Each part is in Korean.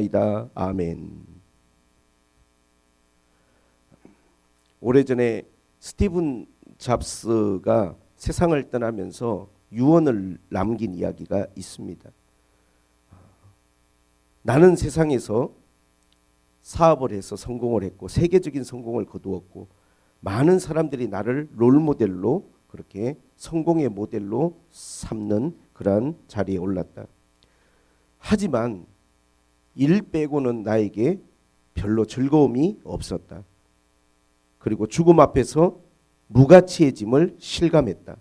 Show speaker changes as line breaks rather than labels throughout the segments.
이다. 아멘. 오래전에 스티븐 잡스가 세상을 떠나면서 유언을 남긴 이야기가 있습니다. 나는 세상에서 사업을 해서 성공을 했고 세계적인 성공을 거두었고 많은 사람들이 나를 롤모델로 그렇게 성공의 모델로 삼는 그러한 자리에 올랐다. 하지만 일 빼고는 나에게 별로 즐거움이 없었다. 그리고 죽음 앞에서 무가치해짐을 실감했다.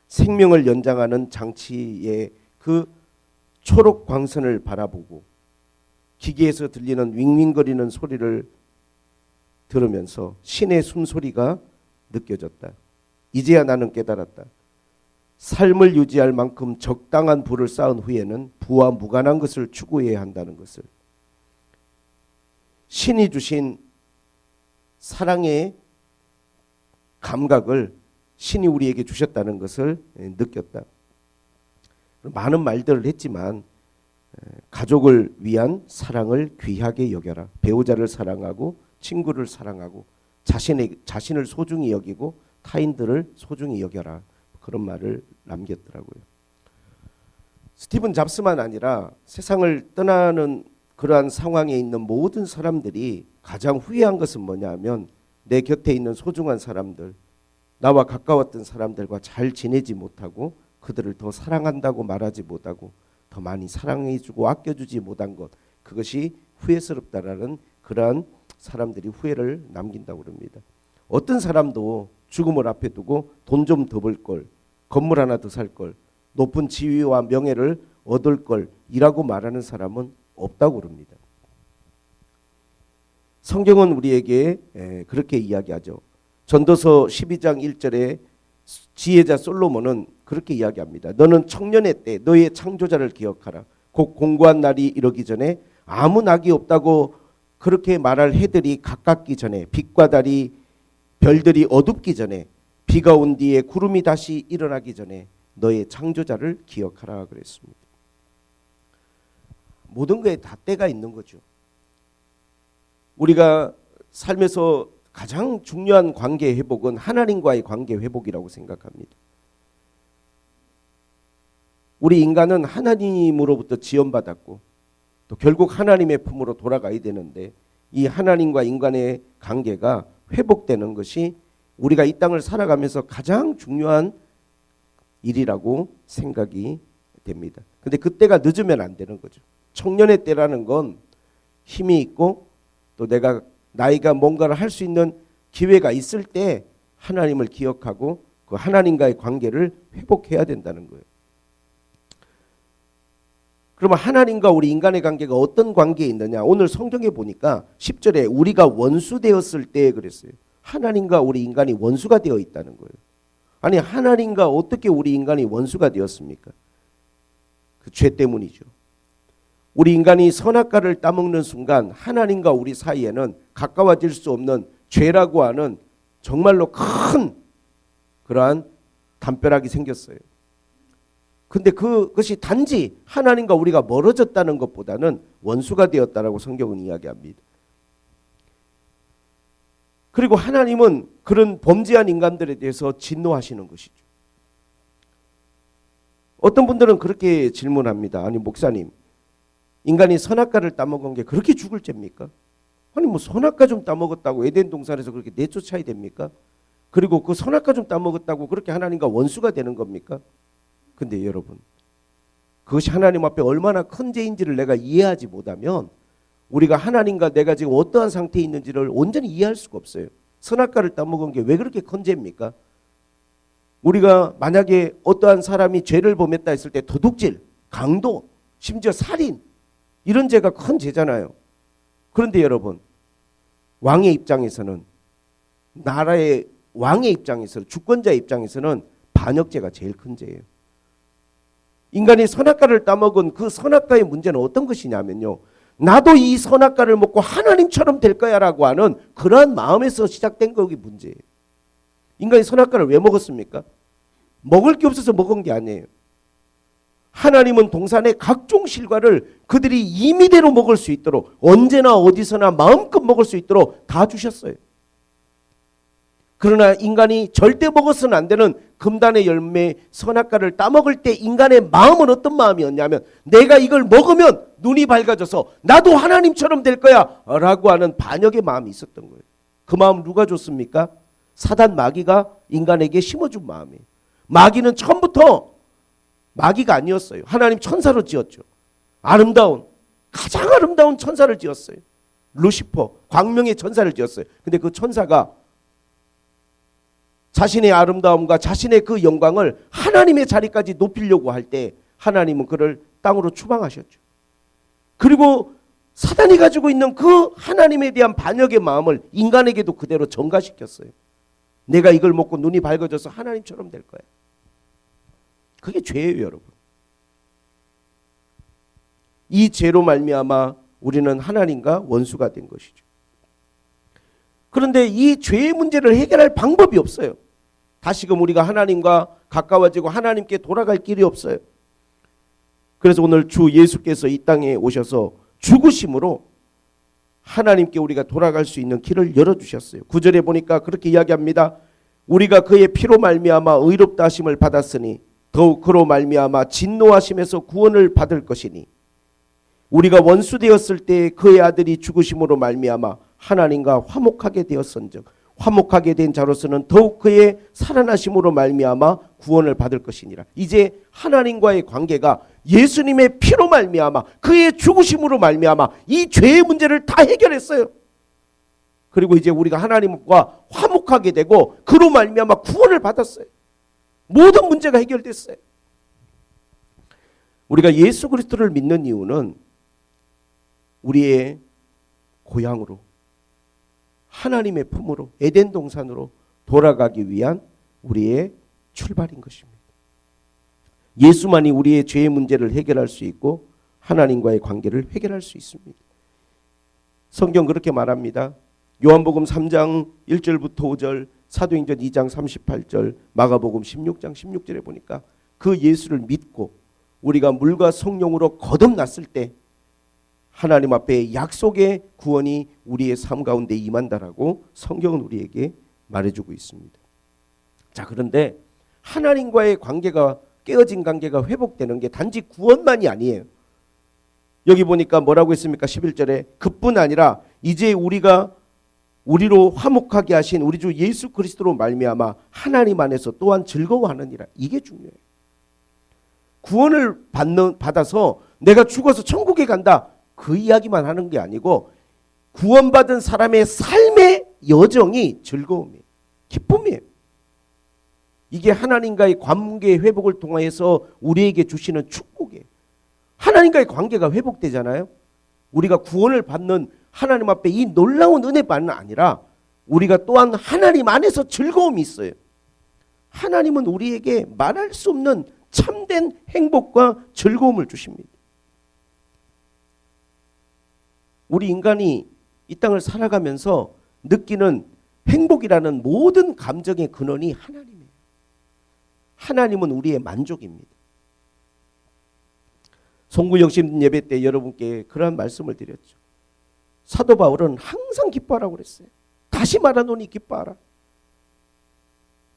생명을 연장하는 장치의 그 초록 광선을 바라보고 기계에서 들리는 윙윙거리는 소리를 들으면서 신의 숨소리가 느껴졌다. 이제야 나는 깨달았다. 삶을 유지할 만큼 적당한 부를 쌓은 후에는 부와 무관한 것을 추구해야 한다는 것을, 신이 주신 사랑의 감각을 신이 우리에게 주셨다는 것을 느꼈다. 많은 말들을 했지만 가족을 위한 사랑을 귀하게 여겨라. 배우자를 사랑하고 친구를 사랑하고 자신을 소중히 여기고 타인들을 소중히 여겨라. 그런 말을 남겼더라고요. 스티븐 잡스만 아니라 세상을 떠나는 그러한 상황에 있는 모든 사람들이 가장 후회한 것은 뭐냐면 내 곁에 있는 소중한 사람들, 나와 가까웠던 사람들과 잘 지내지 못하고 그들을 더 사랑한다고 말하지 못하고 더 많이 사랑해주고 아껴주지 못한 것, 그것이 후회스럽다라는 그러한 사람들이 후회를 남긴다고 합니다. 어떤 사람도 죽음을 앞에 두고 돈 좀 더 벌 걸, 건물 하나 더 살 걸, 높은 지위와 명예를 얻을 걸 이라고 말하는 사람은 없다고 합니다. 성경은 우리에게 그렇게 이야기하죠. 전도서 12장 1절에 지혜자 솔로몬은 그렇게 이야기합니다. 너는 청년의 때 너의 창조자를 기억하라. 곧 공고한 날이 이르기 전에 아무 낙이 없다고 그렇게 말할 해들이 가깝기 전에, 빛과 달이 별들이 어둡기 전에, 비가 온 뒤에 구름이 다시 일어나기 전에 너의 창조자를 기억하라 그랬습니다. 모든 거에 다 때가 있는 거죠. 우리가 삶에서 가장 중요한 관계 회복은 하나님과의 관계 회복이라고 생각합니다. 우리 인간은 하나님으로부터 지원받았고 또 결국 하나님의 품으로 돌아가야 되는데 이 하나님과 인간의 관계가 회복되는 것이 우리가 이 땅을 살아가면서 가장 중요한 일이라고 생각이 됩니다. 근데 그때가 늦으면 안 되는 거죠. 청년의 때라는 건 힘이 있고 또 내가 나이가 뭔가를 할 수 있는 기회가 있을 때 하나님을 기억하고 그 하나님과의 관계를 회복해야 된다는 거예요. 그러면 하나님과 우리 인간의 관계가 어떤 관계에 있느냐? 오늘 성경에 보니까 10절에 우리가 원수 되었을 때 그랬어요. 하나님과 우리 인간이 원수가 되어 있다는 거예요. 아니 하나님과 어떻게 우리 인간이 원수가 되었습니까? 그 죄 때문이죠. 우리 인간이 선악과를 따먹는 순간 하나님과 우리 사이에는 가까워질 수 없는 죄라고 하는 정말로 큰 그러한 담벼락이 생겼어요. 근데 그것이 단지 하나님과 우리가 멀어졌다는 것보다는 원수가 되었다라고 성경은 이야기합니다. 그리고 하나님은 그런 범죄한 인간들에 대해서 진노하시는 것이죠. 어떤 분들은 그렇게 질문합니다. 아니 목사님, 인간이 선악과를 따먹은 게 그렇게 죽을 죄입니까? 아니 뭐 선악과 좀 따먹었다고 에덴 동산에서 그렇게 내쫓아야 됩니까? 그리고 그 선악과 좀 따먹었다고 그렇게 하나님과 원수가 되는 겁니까? 근데 여러분, 그것이 하나님 앞에 얼마나 큰 죄인지를 내가 이해하지 못하면 우리가 하나님과 내가 지금 어떠한 상태에 있는지를 온전히 이해할 수가 없어요. 선악과를 따먹은 게 왜 그렇게 큰 죄입니까? 우리가 만약에 어떠한 사람이 죄를 범했다 했을 때 도둑질, 강도, 심지어 살인 이런 죄가 큰 죄잖아요. 그런데 여러분, 왕의 입장에서는, 나라의 왕의 입장에서는, 주권자의 입장에서는 반역죄가 제일 큰 죄예요. 인간이 선악과를 따먹은 그 선악과의 문제는 어떤 것이냐면요, 나도 이 선악과를 먹고 하나님처럼 될 거야 라고 하는 그러한 마음에서 시작된 것이 문제예요. 인간이 선악과를 왜 먹었습니까? 먹을 게 없어서 먹은 게 아니에요. 하나님은 동산의 각종 실과를 그들이 임의대로 먹을 수 있도록 언제나 어디서나 마음껏 먹을 수 있도록 다 주셨어요. 그러나 인간이 절대 먹어서는 안 되는 금단의 열매 선악과를 따먹을 때 인간의 마음은 어떤 마음이었냐면 내가 이걸 먹으면 눈이 밝아져서 나도 하나님처럼 될 거야 라고 하는 반역의 마음이 있었던 거예요. 그 마음 누가 줬습니까? 사단 마귀가 인간에게 심어준 마음이에요. 마귀는 처음부터 마귀가 아니었어요. 하나님 천사로 지었죠. 가장 아름다운 천사를 지었어요. 루시퍼, 광명의 천사를 지었어요. 근데 그 천사가 자신의 아름다움과 자신의 그 영광을 하나님의 자리까지 높이려고 할 때 하나님은 그를 땅으로 추방하셨죠. 그리고 사단이 가지고 있는 그 하나님에 대한 반역의 마음을 인간에게도 그대로 전가시켰어요. 내가 이걸 먹고 눈이 밝아져서 하나님처럼 될 거야. 그게 죄예요, 여러분. 이 죄로 말미암아 우리는 하나님과 원수가 된 것이죠. 그런데 이 죄의 문제를 해결할 방법이 없어요. 다시금 우리가 하나님과 가까워지고 하나님께 돌아갈 길이 없어요. 그래서 오늘 주 예수께서 이 땅에 오셔서 죽으심으로 하나님께 우리가 돌아갈 수 있는 길을 열어주셨어요. 9절에 보니까 그렇게 이야기합니다. 우리가 그의 피로 말미암아 의롭다 하심을 받았으니 더욱 그로 말미암아 진노하심에서 구원을 받을 것이니 우리가 원수 되었을 때 그의 아들이 죽으심으로 말미암아 하나님과 화목하게 되었은즉 화목하게 된 자로서는 더욱 그의 살아나심으로 말미암아 구원을 받을 것이니라. 이제 하나님과의 관계가 예수님의 피로 말미암아 그의 죽으심으로 말미암아 이 죄의 문제를 다 해결했어요. 그리고 이제 우리가 하나님과 화목하게 되고 그로 말미암아 구원을 받았어요. 모든 문제가 해결됐어요. 우리가 예수 그리스도를 믿는 이유는 우리의 고향으로 하나님의 품으로 에덴 동산으로 돌아가기 위한 우리의 출발인 것입니다. 예수만이 우리의 죄의 문제를 해결할 수 있고 하나님과의 관계를 해결할 수 있습니다. 성경 그렇게 말합니다. 요한복음 3장 1절부터 5절, 사도행전 2장 38절, 마가복음 16장 16절에 보니까 그 예수를 믿고 우리가 물과 성령으로 거듭났을 때 하나님 앞에 약속의 구원이 우리의 삶 가운데 임한다라고 성경은 우리에게 말해주고 있습니다. 자, 그런데 하나님과의 관계가 깨어진 관계가 회복되는 게 단지 구원만이 아니에요. 여기 보니까 뭐라고 했습니까? 11절에 그뿐 아니라 이제 우리로 화목하게 하신 우리 주 예수 그리스도로 말미암아 하나님 안에서 또한 즐거워하느니라. 이게 중요해요. 구원을 받아서 내가 죽어서 천국에 간다. 그 이야기만 하는 게 아니고 구원받은 사람의 삶의 여정이 즐거움이에요. 기쁨이에요. 이게 하나님과의 관계 회복을 통해서 우리에게 주시는 축복이에요. 하나님과의 관계가 회복되잖아요. 우리가 구원을 받는 하나님 앞에 이 놀라운 은혜만은 아니라 우리가 또한 하나님 안에서 즐거움이 있어요. 하나님은 우리에게 말할 수 없는 참된 행복과 즐거움을 주십니다. 우리 인간이 이 땅을 살아가면서 느끼는 행복이라는 모든 감정의 근원이 하나님이에요. 하나님은 우리의 만족입니다. 송구영신 예배 때 여러분께 그런 말씀을 드렸죠. 사도 바울은 항상 기뻐하라고 그랬어요. 다시 말하노니 기뻐하라.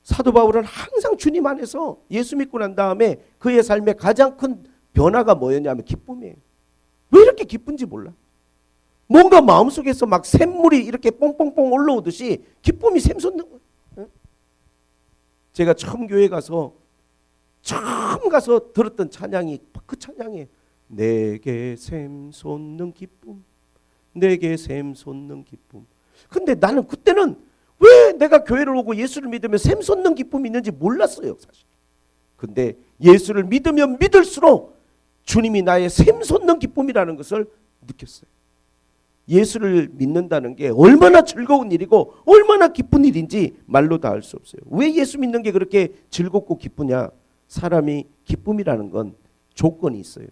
사도 바울은 항상 주님 안에서 예수 믿고 난 다음에 그의 삶의 가장 큰 변화가 뭐였냐면 기쁨이에요. 왜 이렇게 기쁜지 몰라. 뭔가 마음속에서 막 샘물이 이렇게 뽕뽕뽕 올라오듯이 기쁨이 샘솟는 거예요. 제가 처음 가서 들었던 찬양이 그 찬양이에요. 내게 샘솟는 기쁨, 내게 샘솟는 기쁨. 근데 나는 그때는 왜 내가 교회를 오고 예수를 믿으면 샘솟는 기쁨이 있는지 몰랐어요, 사실. 근데 예수를 믿으면 믿을수록 주님이 나의 샘솟는 기쁨이라는 것을 느꼈어요. 예수를 믿는다는 게 얼마나 즐거운 일이고 얼마나 기쁜 일인지 말로 다 알 수 없어요. 왜 예수 믿는 게 그렇게 즐겁고 기쁘냐? 사람이 기쁨이라는 건 조건이 있어요.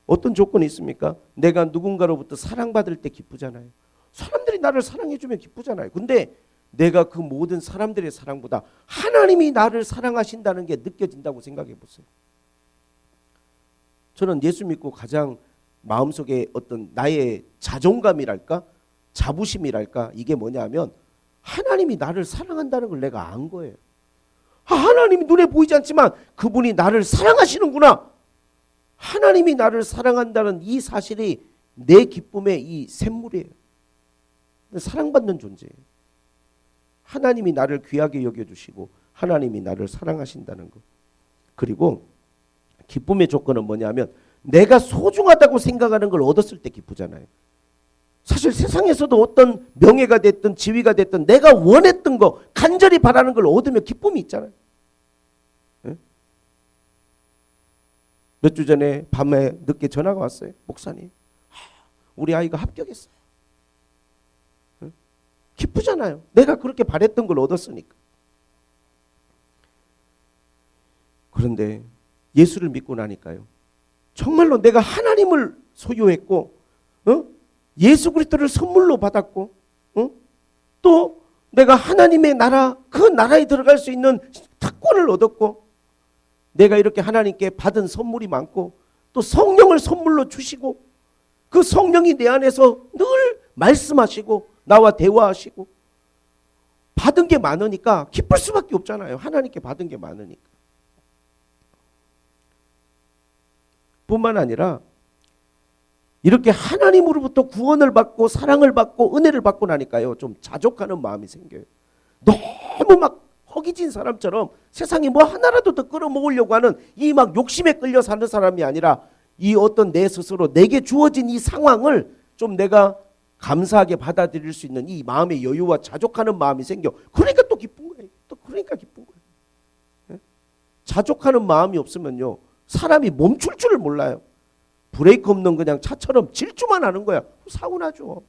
어떤 조건이 있습니까? 내가 누군가로부터 사랑받을 때 기쁘잖아요. 사람들이 나를 사랑해주면 기쁘잖아요. 근데 내가 그 모든 사람들의 사랑보다 하나님이 나를 사랑하신다는 게 느껴진다고 생각해 보세요. 저는 예수 믿고 가장 마음속에 어떤 나의 자존감이랄까 자부심이랄까 이게 뭐냐면 하나님이 나를 사랑한다는 걸 내가 안 거예요. 하나님이 눈에 보이지 않지만 그분이 나를 사랑하시는구나. 하나님이 나를 사랑한다는 이 사실이 내 기쁨의 이 샘물이에요. 사랑받는 존재예요. 하나님이 나를 귀하게 여겨주시고 하나님이 나를 사랑하신다는 것. 그리고 기쁨의 조건은 뭐냐면 내가 소중하다고 생각하는 걸 얻었을 때 기쁘잖아요. 사실 세상에서도 어떤 명예가 됐든 지위가 됐든 내가 원했던 거 간절히 바라는 걸 얻으면 기쁨이 있잖아요. 네? 몇 주 전에 밤에 늦게 전화가 왔어요. 목사님, 우리 아이가 합격했어요. 네? 기쁘잖아요. 내가 그렇게 바랬던 걸 얻었으니까. 그런데 예수를 믿고 나니까요. 정말로 내가 하나님을 소유했고 예수 그리스도를 선물로 받았고 또 내가 하나님의 나라 그 나라에 들어갈 수 있는 특권을 얻었고 내가 이렇게 하나님께 받은 선물이 많고 또 성령을 선물로 주시고 그 성령이 내 안에서 늘 말씀하시고 나와 대화하시고 받은 게 많으니까 기쁠 수밖에 없잖아요. 하나님께 받은 게 많으니까. 뿐만 아니라 이렇게 하나님으로부터 구원을 받고 사랑을 받고 은혜를 받고 나니까요. 좀 자족하는 마음이 생겨요. 너무 막 허기진 사람처럼 세상에 뭐 하나라도 더 끌어모으려고 하는 이 막 욕심에 끌려 사는 사람이 아니라 이 어떤 내 스스로 내게 주어진 이 상황을 좀 내가 감사하게 받아들일 수 있는 이 마음의 여유와 자족하는 마음이 생겨. 그러니까 또 기쁜 거예요. 또 그러니까 기쁜 거예요. 네? 자족하는 마음이 없으면요. 사람이 멈출 줄을 몰라요. 브레이크 없는 그냥 차처럼 질주만 하는 거야. 사고 나죠.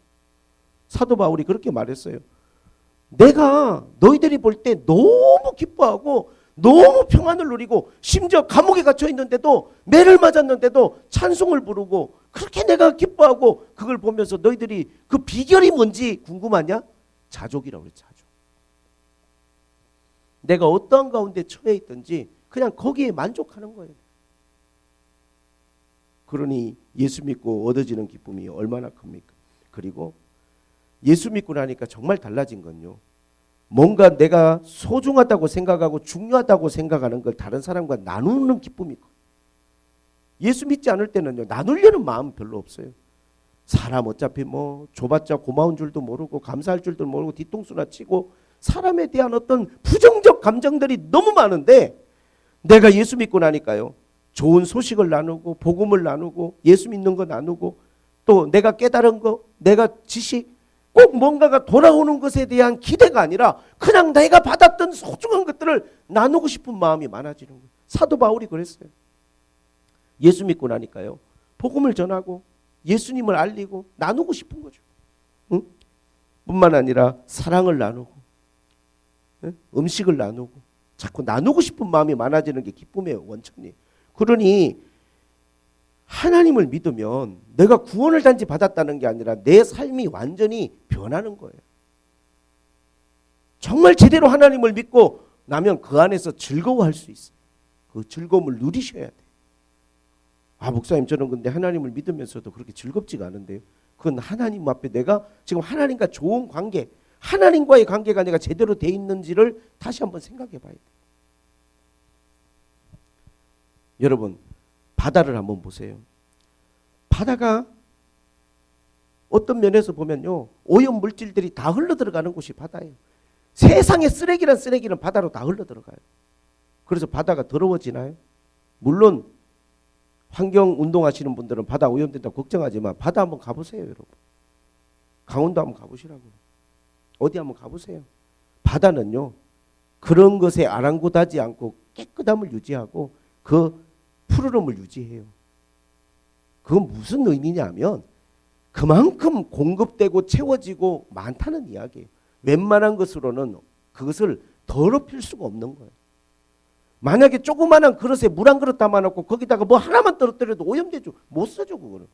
사도 바울이 그렇게 말했어요. 내가 너희들이 볼 때 너무 기뻐하고 너무 평안을 누리고 심지어 감옥에 갇혀 있는데도 매를 맞았는데도 찬송을 부르고 그렇게 내가 기뻐하고 그걸 보면서 너희들이 그 비결이 뭔지 궁금하냐? 자족이라고 그래. 자족. 내가 어떠한 가운데 처해 있든지 그냥 거기에 만족하는 거예요. 그러니 예수 믿고 얻어지는 기쁨이 얼마나 큽니까? 그리고 예수 믿고 나니까 정말 달라진 건요. 뭔가 내가 소중하다고 생각하고 중요하다고 생각하는 걸 다른 사람과 나누는 기쁨이 커요. 예수 믿지 않을 때는요. 나누려는 마음 별로 없어요. 사람 어차피 뭐 줘봤자 고마운 줄도 모르고 감사할 줄도 모르고 뒤통수나 치고 사람에 대한 어떤 부정적 감정들이 너무 많은데 내가 예수 믿고 나니까요. 좋은 소식을 나누고 복음을 나누고 예수 믿는 거 나누고 또 내가 깨달은 거 내가 지식 꼭 뭔가가 돌아오는 것에 대한 기대가 아니라 그냥 내가 받았던 소중한 것들을 나누고 싶은 마음이 많아지는 거예요. 사도 바울이 그랬어요. 예수 믿고 나니까요. 복음을 전하고 예수님을 알리고 나누고 싶은 거죠. 응? 뿐만 아니라 사랑을 나누고 응? 음식을 나누고 자꾸 나누고 싶은 마음이 많아지는 게 기쁨의 원천이에요. 그러니 하나님을 믿으면 내가 구원을 단지 받았다는 게 아니라 내 삶이 완전히 변하는 거예요. 정말 제대로 하나님을 믿고 나면 그 안에서 즐거워할 수 있어요. 그 즐거움을 누리셔야 돼요. 아 목사님 저는 근데 하나님을 믿으면서도 그렇게 즐겁지가 않은데요. 그건 하나님 앞에 내가 지금 하나님과 좋은 관계 하나님과의 관계가 내가 제대로 돼 있는지를 다시 한번 생각해 봐야 돼요. 여러분 바다를 한번 보세요. 바다가 어떤 면에서 보면요. 오염 물질들이 다 흘러들어가는 곳이 바다예요. 세상의 쓰레기란 쓰레기는 바다로 다 흘러들어가요. 그래서 바다가 더러워지나요? 물론 환경운동 하시는 분들은 바다 오염된다고 걱정하지만 바다 한번 가보세요. 여러분. 강원도 한번 가보시라고요. 어디 한번 가보세요. 바다는요. 그런 것에 아랑곳하지 않고 깨끗함을 유지하고 그 푸르름을 유지해요. 그건 무슨 의미냐면 그만큼 공급되고 채워지고 많다는 이야기예요. 웬만한 것으로는 그것을 더럽힐 수가 없는 거예요. 만약에 조그마한 그릇에 물 한 그릇 담아놓고 거기다가 뭐 하나만 떨어뜨려도 오염되죠. 못 쓰죠 그거는.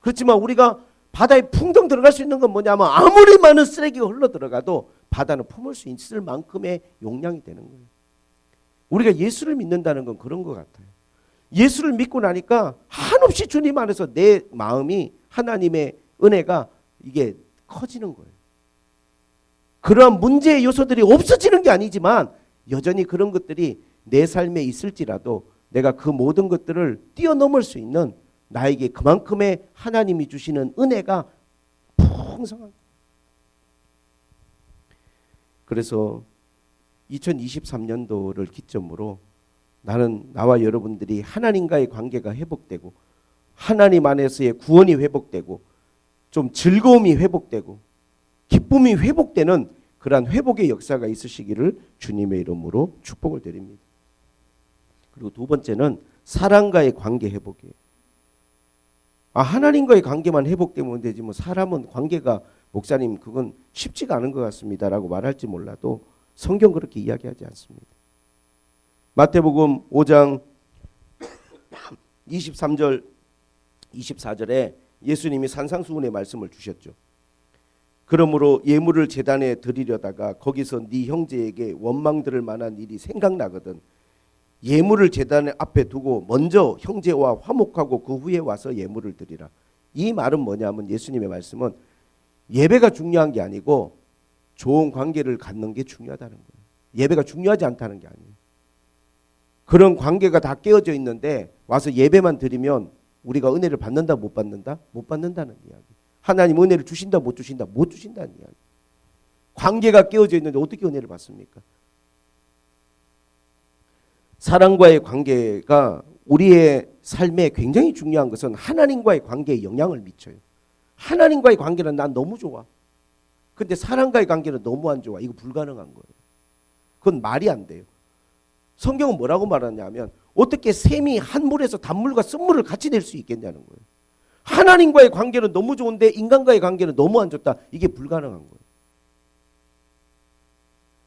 그렇지만 우리가 바다에 풍덩 들어갈 수 있는 건 뭐냐면 아무리 많은 쓰레기가 흘러들어가도 바다는 품을 수 있을 만큼의 용량이 되는 거예요. 우리가 예수를 믿는다는 건 그런 것 같아요. 예수를 믿고 나니까 한없이 주님 안에서 내 마음이 하나님의 은혜가 이게 커지는 거예요. 그러한 문제의 요소들이 없어지는 게 아니지만 여전히 그런 것들이 내 삶에 있을지라도 내가 그 모든 것들을 뛰어넘을 수 있는 나에게 그만큼의 하나님이 주시는 은혜가 풍성한. 그래서 2023년도를 기점으로 나는 나와 여러분들이 하나님과의 관계가 회복되고 하나님 안에서의 구원이 회복되고 좀 즐거움이 회복되고 기쁨이 회복되는 그러한 회복의 역사가 있으시기를 주님의 이름으로 축복을 드립니다. 그리고 두 번째는 사랑과의 관계 회복이에요. 하나님과의 관계만 회복되면 되지 뭐 사람은 관계가 목사님 그건 쉽지가 않은 것 같습니다라고 말할지 몰라도 성경 그렇게 이야기하지 않습니다. 마태복음 5장 23절 24절에 예수님이 산상수훈의 말씀을 주셨죠. 그러므로 예물을 제단에 드리려다가 거기서 네 형제에게 원망 들을 만한 일이 생각나거든 예물을 제단 앞에 두고 먼저 형제와 화목하고 그 후에 와서 예물을 드리라. 이 말은 뭐냐면 예수님의 말씀은 예배가 중요한 게 아니고 좋은 관계를 갖는 게 중요하다는 거예요. 예배가 중요하지 않다는 게 아니에요. 그런 관계가 다 깨어져 있는데 와서 예배만 드리면 우리가 은혜를 받는다 못 받는다? 못 받는다는 이야기. 하나님 은혜를 주신다 못 주신다? 못 주신다는 이야기. 관계가 깨어져 있는데 어떻게 은혜를 받습니까? 사랑과의 관계가 우리의 삶에 굉장히 중요한 것은 하나님과의 관계에 영향을 미쳐요. 하나님과의 관계는 난 너무 좋아. 근데 사랑과의 관계는 너무 안 좋아. 이거 불가능한 거예요. 그건 말이 안 돼요. 성경은 뭐라고 말하냐면 어떻게 샘이 한 물에서 단물과 쓴물을 같이 낼 수 있겠냐는 거예요. 하나님과의 관계는 너무 좋은데 인간과의 관계는 너무 안 좋다. 이게 불가능한 거예요.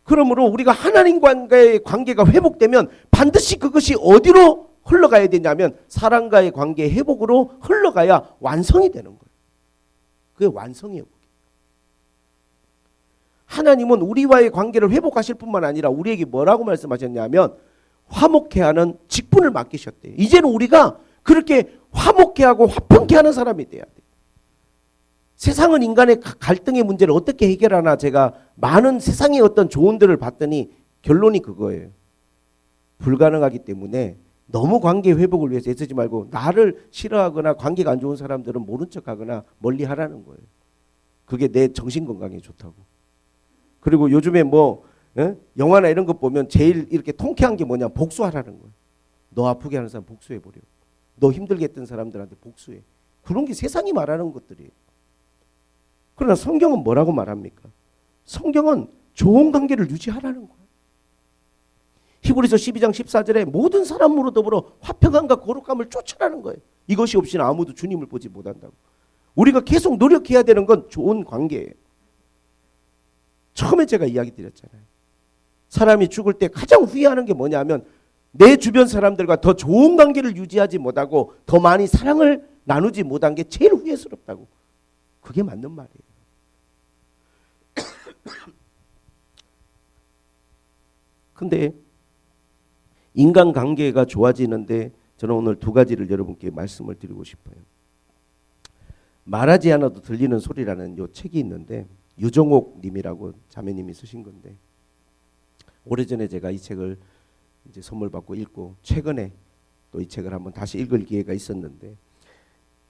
그러므로 우리가 하나님과의 관계가 회복되면 반드시 그것이 어디로 흘러가야 되냐면 사랑과의 관계 회복으로 흘러가야 완성이 되는 거예요. 그게 완성이에요. 하나님은 우리와의 관계를 회복하실 뿐만 아니라 우리에게 뭐라고 말씀하셨냐면 화목해 하는 직분을 맡기셨대요. 이제는 우리가 그렇게 화목해 하고 화평케 하는 사람이 돼야 돼요. 세상은 인간의 갈등의 문제를 어떻게 해결하나 제가 많은 세상의 어떤 조언들을 봤더니 결론이 그거예요. 불가능하기 때문에 너무 관계 회복을 위해서 애쓰지 말고 나를 싫어하거나 관계가 안 좋은 사람들은 모른 척하거나 멀리 하라는 거예요. 그게 내 정신건강에 좋다고. 그리고 요즘에 영화나 이런 거 보면 제일 이렇게 통쾌한 게 뭐냐 복수하라는 거예요. 너 아프게 하는 사람 복수해버려. 너 힘들게 했던 사람들한테 복수해. 그런 게 세상이 말하는 것들이에요. 그러나 성경은 뭐라고 말합니까? 성경은 좋은 관계를 유지하라는 거예요. 히브리서 12장 14절에 모든 사람으로 더불어 화평함과 거룩함을 쫓아라는 거예요. 이것이 없이는 아무도 주님을 보지 못한다고. 우리가 계속 노력해야 되는 건 좋은 관계예요. 처음에 제가 이야기 드렸잖아요. 사람이 죽을 때 가장 후회하는 게 뭐냐면 내 주변 사람들과 더 좋은 관계를 유지하지 못하고 더 많이 사랑을 나누지 못한 게 제일 후회스럽다고. 그게 맞는 말이에요. 근데 인간관계가 좋아지는데 저는 오늘 두 가지를 여러분께 말씀을 드리고 싶어요. 말하지 않아도 들리는 소리라는 요 책이 있는데 유정옥 님이라고 자매님이 쓰신 건데 오래전에 제가 이 책을 이제 선물 받고 읽고 최근에 또 이 책을 한번 다시 읽을 기회가 있었는데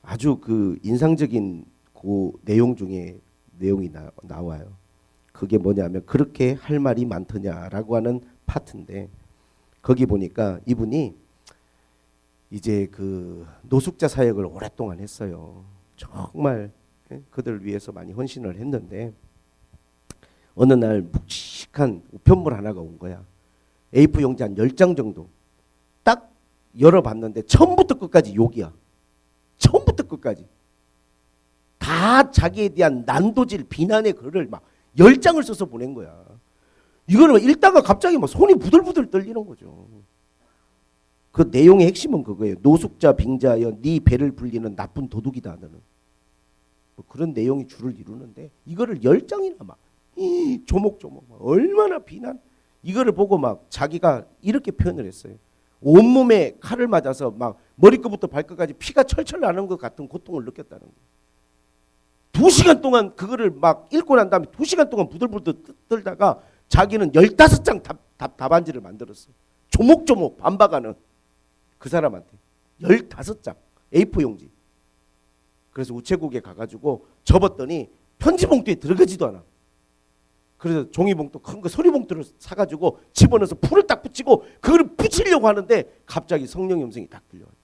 아주 그 인상적인 그 내용 중에 내용이 나와요. 그게 뭐냐면 그렇게 할 말이 많더냐라고 하는 파트인데 거기 보니까 이분이 이제 그 노숙자 사역을 오랫동안 했어요. 정말 그들을 위해서 많이 헌신을 했는데 어느 날 묵직한 우편물 하나가 온 거야. A4 용지 한 10장 정도. 딱 열어봤는데 처음부터 끝까지 욕이야. 처음부터 끝까지. 다 자기에 대한 난도질 비난의 글을 막 10장을 써서 보낸 거야. 이거는 읽다가 갑자기 막 손이 부들부들 떨리는 거죠. 그 내용의 핵심은 그거예요. 노숙자 빙자여 네 배를 불리는 나쁜 도둑이다 너는. 뭐 그런 내용이 주를 이루는데 이거를 10장이나 막 조목조목 막 얼마나 비난. 이거를 보고 막 자기가 이렇게 표현을 했어요. 온몸에 칼을 맞아서 막 머리끝부터 발끝까지 피가 철철 나는 것 같은 고통을 느꼈다는 거예요. 2시간 동안 그거를 막 읽고 난 다음에 2시간 동안 부들부들 떨다가 자기는 15장 답안지를 만들었어요. 조목조목 반박하는 그 사람한테 15장 A4 용지. 그래서 우체국에 가가지고 접었더니 편지 봉투에 들어가지도 않아. 그래서 종이봉투 큰 거 소리봉투를 사가지고 집어넣어서 풀을 딱 붙이고 그걸 붙이려고 하는데 갑자기 성령의 음성이 딱 들려왔대.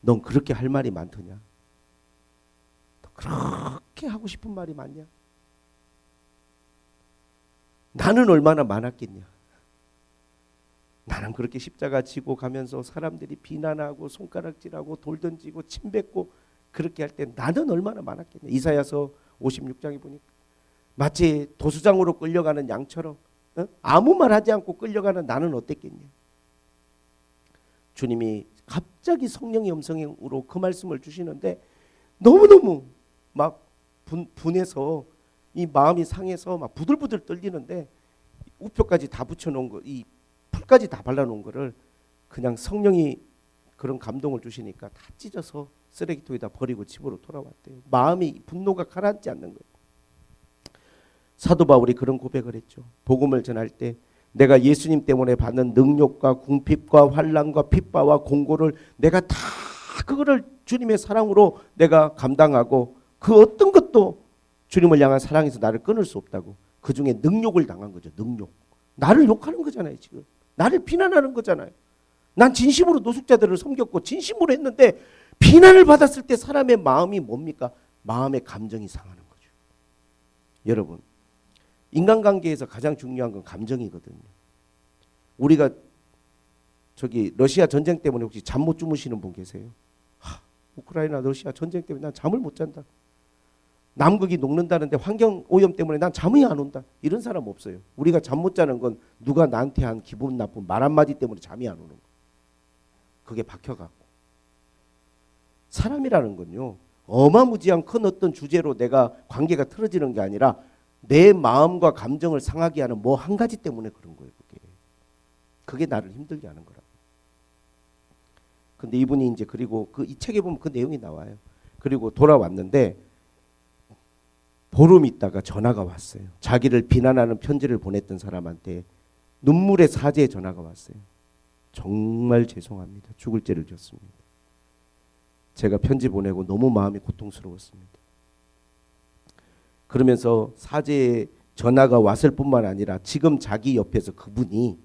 넌 그렇게 할 말이 많더냐? 너 그렇게 하고 싶은 말이 많냐? 나는 얼마나 많았겠냐? 나는 그렇게 십자가 지고 가면서 사람들이 비난하고 손가락질하고 돌 던지고 침 뱉고 그렇게 할 때 나는 얼마나 많았겠냐? 이사야서 56장에 보니까 마치 도수장으로 끌려가는 양처럼 아무 말 하지 않고 끌려가는 나는 어땠겠냐? 주님이 갑자기 성령의 음성으로 그 말씀을 주시는데 너무너무 막 분해서 이 마음이 상해서 막 부들부들 떨리는데 우표까지 다 붙여놓은 거, 이 풀까지 다 발라놓은 거를 그냥 성령이 그런 감동을 주시니까 다 찢어서 쓰레기통에다 버리고 집으로 돌아왔대요. 마음이 분노가 가라앉지 않는 거예요. 사도 바울이 그런 고백을 했죠. 복음을 전할 때 내가 예수님 때문에 받는 능욕과 궁핍과 환난과 핍박과 공고를 내가 다 그거를 주님의 사랑으로 내가 감당하고 그 어떤 것도 주님을 향한 사랑에서 나를 끊을 수 없다고. 그 중에 능욕을 당한 거죠. 능욕. 나를 욕하는 거잖아요. 지금 나를 비난하는 거잖아요. 난 진심으로 노숙자들을 섬겼고 진심으로 했는데 비난을 받았을 때 사람의 마음이 뭡니까? 마음의 감정이 상하는 거죠. 여러분, 인간관계에서 가장 중요한 건 감정이거든요. 우리가 저기 러시아 전쟁 때문에 혹시 잠 못 주무시는 분 계세요? 우크라이나 러시아 전쟁 때문에 난 잠을 못 잔다. 남극이 녹는다는데 환경 오염 때문에 난 잠이 안 온다. 이런 사람 없어요. 우리가 잠 못 자는 건 누가 나한테 한 기분 나쁜 말 한마디 때문에 잠이 안 오는 거. 그게 박혀갖고. 사람이라는 건요. 어마무지한 큰 어떤 주제로 내가 관계가 틀어지는 게 아니라 내 마음과 감정을 상하게 하는 뭐 한 가지 때문에 그런 거예요. 그게 나를 힘들게 하는 거라고. 근데 이분이 이제 그리고 그 이 책에 보면 그 내용이 나와요. 그리고 돌아왔는데 보름 있다가 전화가 왔어요. 자기를 비난하는 편지를 보냈던 사람한테 눈물의 사죄의 전화가 왔어요. 정말 죄송합니다. 죽을 죄를 졌습니다. 제가 편지 보내고 너무 마음이 고통스러웠습니다. 그러면서 사죄의 전화가 왔을 뿐만 아니라 지금 자기 옆에서 그분이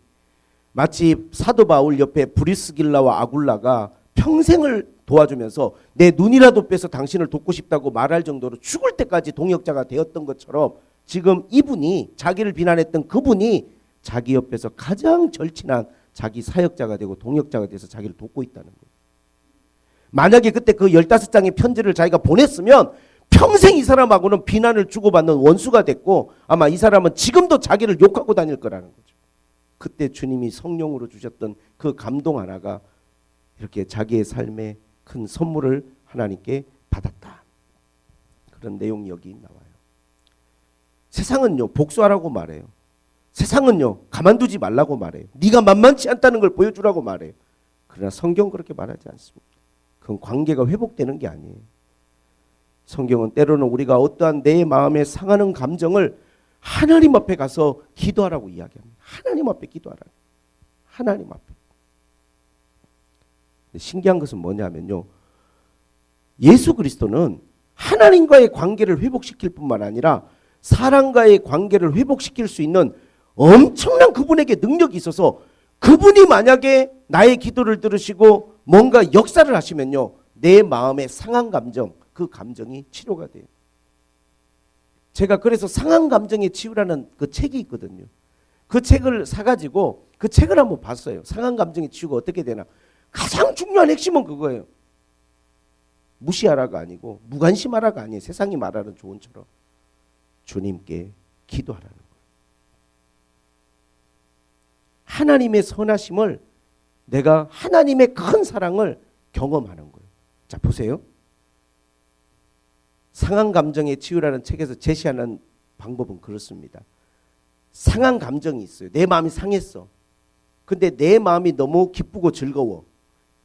마치 사도 바울 옆에 브리스길라와 아굴라가 평생을 도와주면서 내 눈이라도 빼서 당신을 돕고 싶다고 말할 정도로 죽을 때까지 동역자가 되었던 것처럼 지금 이분이 자기를 비난했던 그분이 자기 옆에서 가장 절친한 자기 사역자가 되고 동역자가 돼서 자기를 돕고 있다는 거예요. 만약에 그때 그 15장의 편지를 자기가 보냈으면 평생 이 사람하고는 비난을 주고받는 원수가 됐고 아마 이 사람은 지금도 자기를 욕하고 다닐 거라는 거죠. 그때 주님이 성령으로 주셨던 그 감동 하나가 이렇게 자기의 삶에 큰 선물을 하나님께 받았다. 그런 내용이 여기 나와요. 세상은요 복수하라고 말해요. 세상은요 가만두지 말라고 말해요. 네가 만만치 않다는 걸 보여주라고 말해요. 그러나 성경은 그렇게 말하지 않습니다. 그건 관계가 회복되는 게 아니에요. 성경은 때로는 우리가 어떠한 내 마음에 상하는 감정을 하나님 앞에 가서 기도하라고 이야기합니다. 하나님 앞에 기도하라. 하나님 앞에. 신기한 것은 뭐냐면요. 예수 그리스도는 하나님과의 관계를 회복시킬 뿐만 아니라 사람과의 관계를 회복시킬 수 있는 엄청난 그분에게 능력이 있어서 그분이 만약에 나의 기도를 들으시고 뭔가 역사를 하시면요. 내 마음의 상한 감정, 그 감정이 치료가 돼요. 제가 그래서 상한 감정의 치유라는 그 책이 있거든요. 그 책을 사가지고 그 책을 한번 봤어요. 상한 감정의 치유가 어떻게 되나. 가장 중요한 핵심은 그거예요. 무시하라가 아니고 무관심하라가 아니에요. 세상이 말하는 조언처럼 주님께 기도하라는 거예요. 하나님의 선하심을 내가 하나님의 큰 사랑을 경험하는 거예요. 자 보세요. 상한 감정의 치유라는 책에서 제시하는 방법은 그렇습니다. 상한 감정이 있어요. 내 마음이 상했어. 근데 내 마음이 너무 기쁘고 즐거워.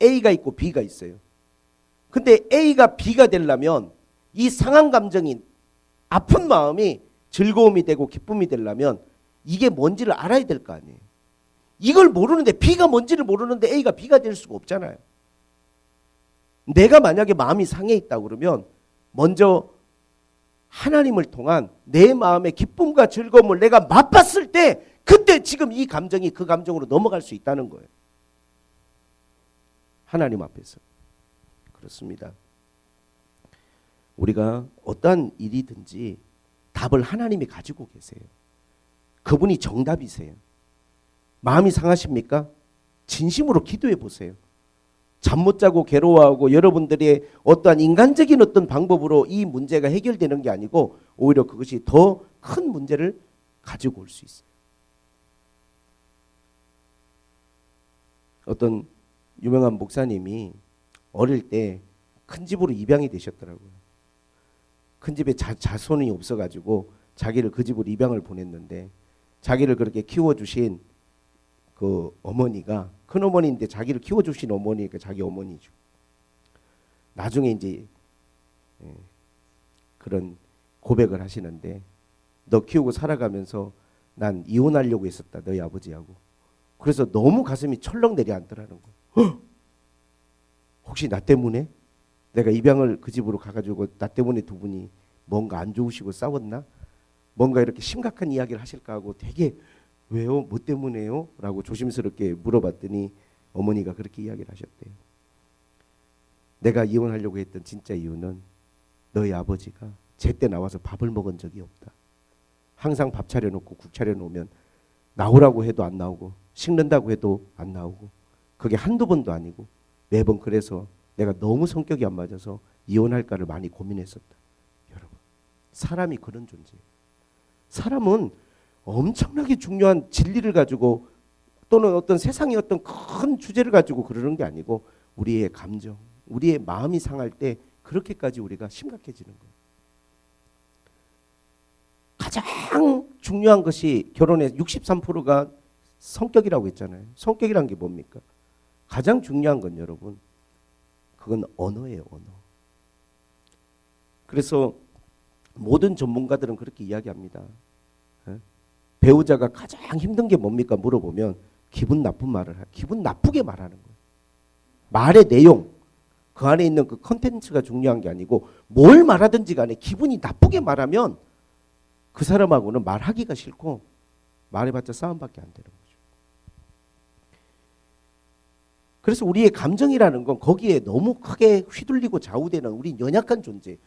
A가 있고 B가 있어요. 근데 A가 B가 되려면 이 상한 감정이 아픈 마음이 즐거움이 되고 기쁨이 되려면 이게 뭔지를 알아야 될 거 아니에요. 이걸 모르는데 B가 뭔지를 모르는데 A가 B가 될 수가 없잖아요. 내가 만약에 마음이 상해 있다 그러면 먼저 하나님을 통한 내 마음의 기쁨과 즐거움을 내가 맛봤을 때 그때 지금 이 감정이 그 감정으로 넘어갈 수 있다는 거예요. 하나님 앞에서. 그렇습니다. 우리가 어떠한 일이든지 답을 하나님이 가지고 계세요. 그분이 정답이세요. 마음이 상하십니까? 진심으로 기도해 보세요. 잠 못 자고 괴로워하고 여러분들의 어떠한 인간적인 어떤 방법으로 이 문제가 해결되는 게 아니고 오히려 그것이 더 큰 문제를 가지고 올 수 있어요. 어떤 유명한 목사님이 어릴 때 큰 집으로 입양이 되셨더라고요. 큰 집에 자손이 없어가지고 자기를 그 집으로 입양을 보냈는데 자기를 그렇게 키워주신 그 어머니가 큰 어머니인데 자기를 키워주신 어머니가 자기 어머니죠. 나중에 이제 그런 고백을 하시는데 너 키우고 살아가면서 난 이혼하려고 했었다 너희 아버지하고. 그래서 너무 가슴이 철렁 내려앉더라는 거예요. 혹시 나 때문에 내가 입양을 그 집으로 가가지고 나 때문에 두 분이 뭔가 안 좋으시고 싸웠나? 뭔가 이렇게 심각한 이야기를 하실까 하고 되게 왜요? 뭐 때문에요? 라고 조심스럽게 물어봤더니 어머니가 그렇게 이야기를 하셨대요. 내가 이혼하려고 했던 진짜 이유는 너희 아버지가 제때 나와서 밥을 먹은 적이 없다. 항상 밥 차려놓고 국 차려놓으면 나오라고 해도 안 나오고 식는다고 해도 안 나오고 그게 한두 번도 아니고 매번 그래서 내가 너무 성격이 안 맞아서 이혼할까를 많이 고민했었다. 여러분, 사람이 그런 존재예요. 사람은 엄청나게 중요한 진리를 가지고 또는 어떤 세상의 어떤 큰 주제를 가지고 그러는 게 아니고 우리의 감정, 우리의 마음이 상할 때 그렇게까지 우리가 심각해지는 거예요. 가장 중요한 것이 결혼의 63%가 성격이라고 했잖아요. 성격이란 게 뭡니까? 가장 중요한 건 여러분 그건 언어예요. 언어. 그래서 모든 전문가들은 그렇게 이야기합니다. 배우자가 가장 힘든 게 뭡니까? 물어보면 기분 나쁜 말을 기분 나쁘게 말하는 거예요. 말의 내용, 그 안에 있는 그 컨텐츠가 중요한 게 아니고 뭘 말하든지 간에 기분이 나쁘게 말하면 그 사람하고는 말하기가 싫고 말해봤자 싸움밖에 안 되는 거죠. 그래서 우리의 감정이라는 건 거기에 너무 크게 휘둘리고 좌우되는 우리 연약한 존재,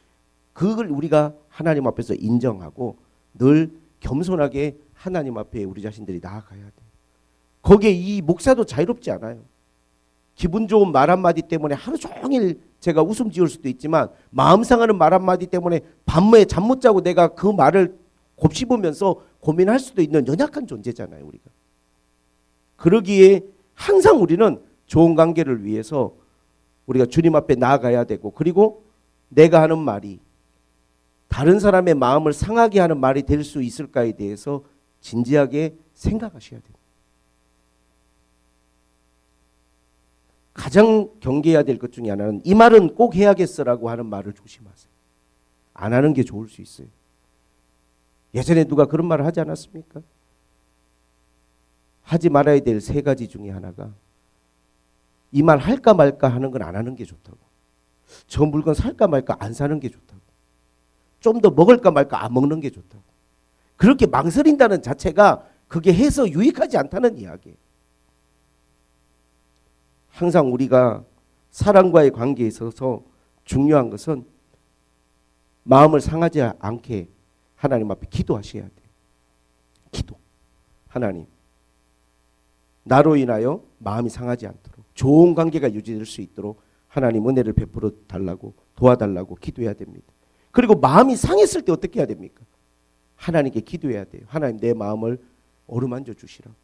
그걸 우리가 하나님 앞에서 인정하고 늘 겸손하게 하나님 앞에 우리 자신들이 나아가야 돼요. 거기에 이 목사도 자유롭지 않아요. 기분 좋은 말 한마디 때문에 하루 종일 제가 웃음 지을 수도 있지만 마음 상하는 말 한마디 때문에 밤에 잠 못 자고 내가 그 말을 곱씹으면서 고민할 수도 있는 연약한 존재잖아요. 우리가. 그러기에 항상 우리는 좋은 관계를 위해서 우리가 주님 앞에 나아가야 되고 그리고 내가 하는 말이 다른 사람의 마음을 상하게 하는 말이 될 수 있을까에 대해서 진지하게 생각하셔야 됩니다. 가장 경계해야 될 것 중에 하나는 이 말은 꼭 해야겠어라고 하는 말을 조심하세요. 안 하는 게 좋을 수 있어요. 예전에 누가 그런 말을 하지 않았습니까? 하지 말아야 될 3가지 중에 하나가 이 말 할까 말까 하는 건 안 하는 게 좋다고. 저 물건 살까 말까 안 사는 게 좋다고. 좀 더 먹을까 말까 안 먹는 게 좋다고. 그렇게 망설인다는 자체가 그게 해서 유익하지 않다는 이야기예요. 항상 우리가 사람과의 관계에 있어서 중요한 것은 마음을 상하지 않게 하나님 앞에 기도하셔야 돼요. 기도. 하나님, 나로 인하여 마음이 상하지 않도록 좋은 관계가 유지될 수 있도록 하나님 은혜를 베풀어 달라고 도와달라고 기도해야 됩니다. 그리고 마음이 상했을 때 어떻게 해야 됩니까? 하나님께 기도해야 돼요. 하나님 내 마음을 어루만져 주시라고.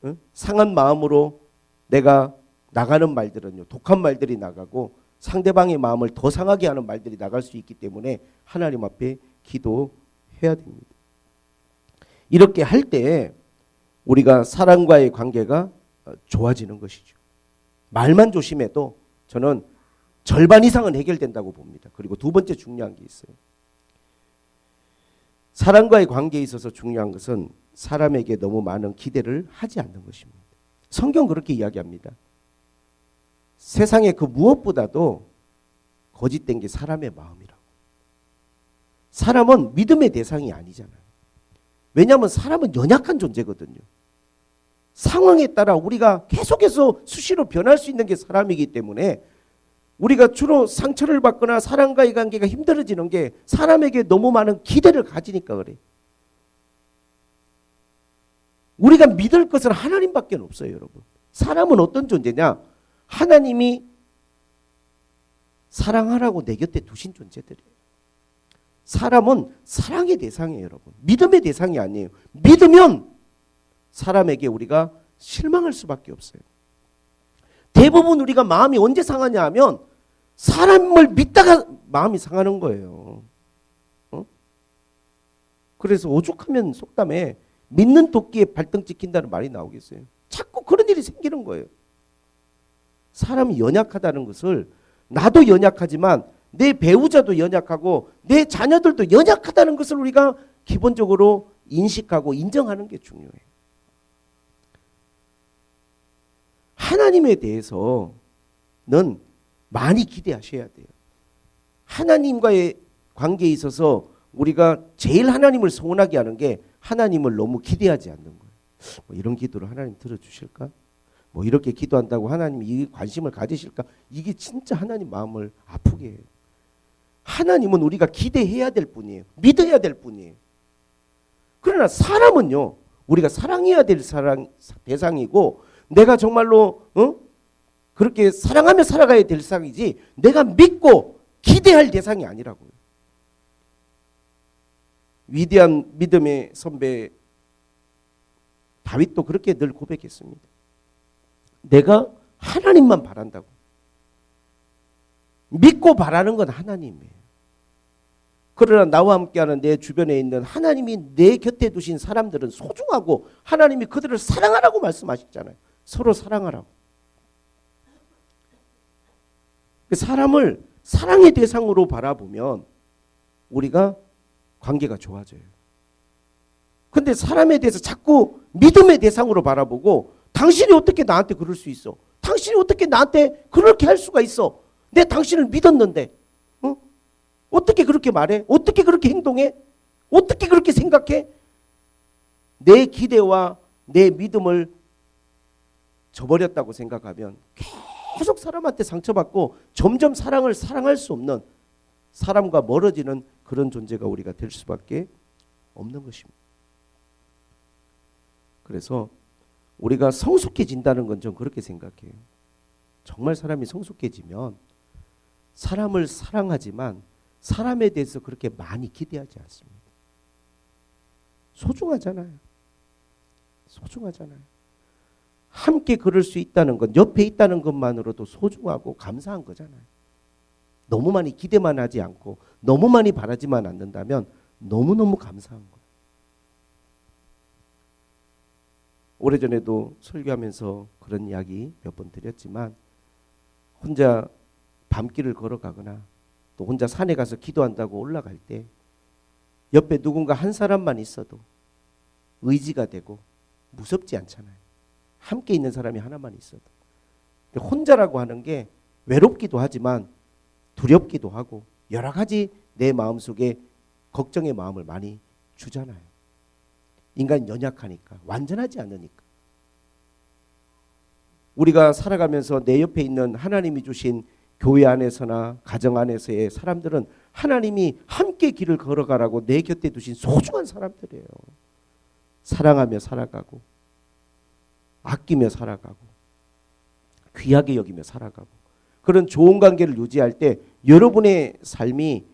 응? 상한 마음으로 내가 나가는 말들은요, 독한 말들이 나가고 상대방의 마음을 더 상하게 하는 말들이 나갈 수 있기 때문에 하나님 앞에 기도해야 됩니다. 이렇게 할 때 우리가 사람과의 관계가 좋아지는 것이죠. 말만 조심해도 저는 절반 이상은 해결된다고 봅니다. 그리고 두 번째 중요한 게 있어요. 사람과의 관계에 있어서 중요한 것은 사람에게 너무 많은 기대를 하지 않는 것입니다. 성경 그렇게 이야기합니다. 세상의 그 무엇보다도 거짓된 게 사람의 마음이라고. 사람은 믿음의 대상이 아니잖아요. 왜냐하면 사람은 연약한 존재거든요. 상황에 따라 우리가 계속해서 수시로 변할 수 있는 게 사람이기 때문에 우리가 주로 상처를 받거나 사람과의 관계가 힘들어지는 게 사람에게 너무 많은 기대를 가지니까 그래. 우리가 믿을 것은 하나님밖에 없어요, 여러분. 사람은 어떤 존재냐? 하나님이 사랑하라고 내 곁에 두신 존재들이에요. 사람은 사랑의 대상이에요, 여러분. 믿음의 대상이 아니에요. 믿으면 사람에게 우리가 실망할 수밖에 없어요. 대부분 우리가 마음이 언제 상하냐 하면 사람을 믿다가 마음이 상하는 거예요. 그래서 오죽하면 속담에 믿는 도끼에 발등 찍힌다는 말이 나오겠어요. 자꾸 그런 일이 생기는 거예요. 사람이 연약하다는 것을 나도 연약하지만 내 배우자도 연약하고 내 자녀들도 연약하다는 것을 우리가 기본적으로 인식하고 인정하는 게 중요해요. 하나님에 대해서는 많이 기대하셔야 돼요. 하나님과의 관계에 있어서 우리가 제일 하나님을 서운하게 하는 게 하나님을 너무 기대하지 않는 거예요. 뭐 이런 기도를 하나님 들어주실까? 뭐 이렇게 기도한다고 하나님이 이 관심을 가지실까? 이게 진짜 하나님 마음을 아프게 해요. 하나님은 우리가 기대해야 될 뿐이에요. 믿어야 될 뿐이에요. 그러나 사람은요, 우리가 사랑해야 될 대상이고 내가 정말로 그렇게 사랑하며 살아가야 될 대상이지 내가 믿고 기대할 대상이 아니라고요. 위대한 믿음의 선배 다윗도 그렇게 늘 고백했습니다. 내가 하나님만 바란다고. 믿고 바라는 건 하나님이에요. 그러나 나와 함께하는 내 주변에 있는 하나님이 내 곁에 두신 사람들은 소중하고 하나님이 그들을 사랑하라고 말씀하셨잖아요. 서로 사랑하라고. 사람을 사랑의 대상으로 바라보면 우리가 관계가 좋아져요. 근데 사람에 대해서 자꾸 믿음의 대상으로 바라보고 당신이 어떻게 나한테 그럴 수 있어? 당신이 어떻게 나한테 그렇게 할 수가 있어? 내 당신을 믿었는데 어떻게 그렇게 말해? 어떻게 그렇게 행동해? 어떻게 그렇게 생각해? 내 기대와 내 믿음을 저버렸다고 생각하면 계속 사람한테 상처받고 점점 사랑을 사랑할 수 없는 사람과 멀어지는 그런 존재가 우리가 될 수밖에 없는 것입니다. 그래서 우리가 성숙해진다는 건 좀 그렇게 생각해요. 정말 사람이 성숙해지면 사람을 사랑하지만 사람에 대해서 그렇게 많이 기대하지 않습니다. 소중하잖아요. 소중하잖아요. 함께 걸을 수 있다는 것, 옆에 있다는 것만으로도 소중하고 감사한 거잖아요. 너무 많이 기대만 하지 않고 너무 많이 바라지만 않는다면 너무너무 감사한 거예요. 오래전에도 설교하면서 그런 이야기 몇 번 드렸지만 혼자 밤길을 걸어가거나 또 혼자 산에 가서 기도한다고 올라갈 때 옆에 누군가 한 사람만 있어도 의지가 되고 무섭지 않잖아요. 함께 있는 사람이 하나만 있어도. 근데 혼자라고 하는 게 외롭기도 하지만 두렵기도 하고 여러 가지 내 마음속에 걱정의 마음을 많이 주잖아요. 인간이 연약하니까, 완전하지 않으니까. 우리가 살아가면서 내 옆에 있는 하나님이 주신 교회 안에서나 가정 안에서의 사람들은 하나님이 함께 길을 걸어가라고 내 곁에 두신 소중한 사람들이에요. 사랑하며 살아가고 아끼며 살아가고 귀하게 여기며 살아가고 그런 좋은 관계를 유지할 때 여러분의 삶이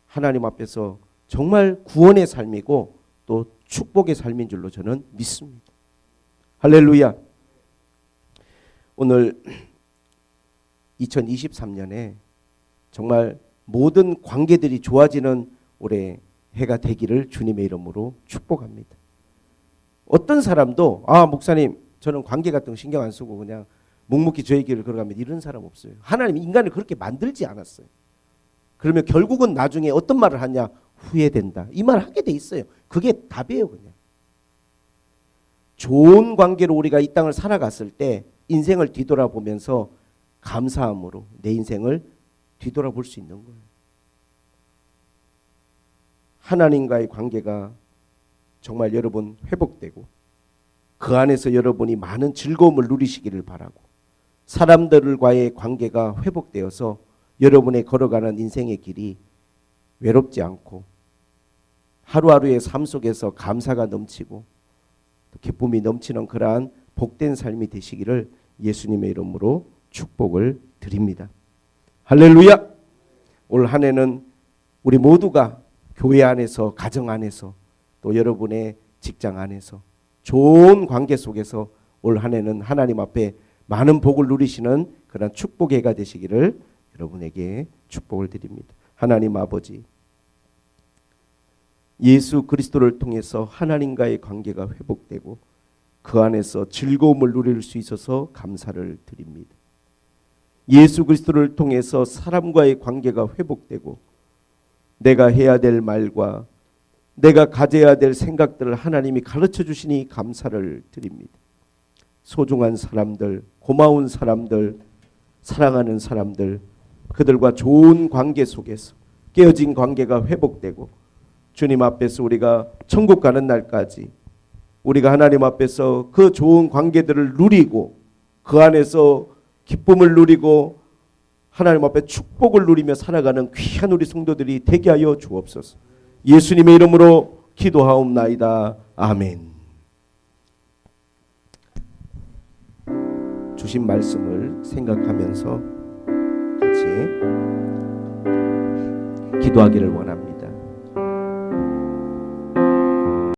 하나님 앞에서 정말 구원의 삶이고 또 축복의 삶인 줄로 저는 믿습니다. 할렐루야. 오늘 2023년에 정말 모든 관계들이 좋아지는 올해 해가 되기를 주님의 이름으로 축복합니다. 어떤 사람도 아 목사님 저는 관계 같은 거 신경 안 쓰고 그냥 묵묵히 저의 길을 걸어가면 이런 사람 없어요. 하나님 인간을 그렇게 만들지 않았어요. 그러면 결국은 나중에 어떤 말을 하냐? 후회된다. 이 말 하게 돼 있어요. 그게 답이에요. 그냥. 좋은 관계로 우리가 이 땅을 살아갔을 때 인생을 뒤돌아보면서 감사함으로 내 인생을 뒤돌아볼 수 있는 거예요. 하나님과의 관계가 정말 여러분 회복되고 그 안에서 여러분이 많은 즐거움을 누리시기를 바라고 사람들과의 관계가 회복되어서 여러분의 걸어가는 인생의 길이 외롭지 않고 하루하루의 삶 속에서 감사가 넘치고 기쁨이 넘치는 그러한 복된 삶이 되시기를 예수님의 이름으로 축복을 드립니다. 할렐루야. 올 한 해는 우리 모두가 교회 안에서 가정 안에서 또 여러분의 직장 안에서 좋은 관계 속에서 올 한 해는 하나님 앞에 많은 복을 누리시는 그런 축복의 해가 되시기를 여러분에게 축복을 드립니다. 하나님 아버지, 예수 그리스도를 통해서 하나님과의 관계가 회복되고 그 안에서 즐거움을 누릴 수 있어서 감사를 드립니다. 예수 그리스도를 통해서 사람과의 관계가 회복되고 내가 해야 될 말과 내가 가져야 될 생각들을 하나님이 가르쳐 주시니 감사를 드립니다. 소중한 사람들, 고마운 사람들, 사랑하는 사람들, 그들과 좋은 관계 속에서 깨어진 관계가 회복되고 주님 앞에서 우리가 천국 가는 날까지 우리가 하나님 앞에서 그 좋은 관계들을 누리고 그 안에서 기쁨을 누리고 하나님 앞에 축복을 누리며 살아가는 귀한 우리 성도들이 되게 하여 주옵소서. 예수님의 이름으로 기도하옵나이다. 아멘. 주신 말씀을 생각하면서 같이 기도하기를 원합니다.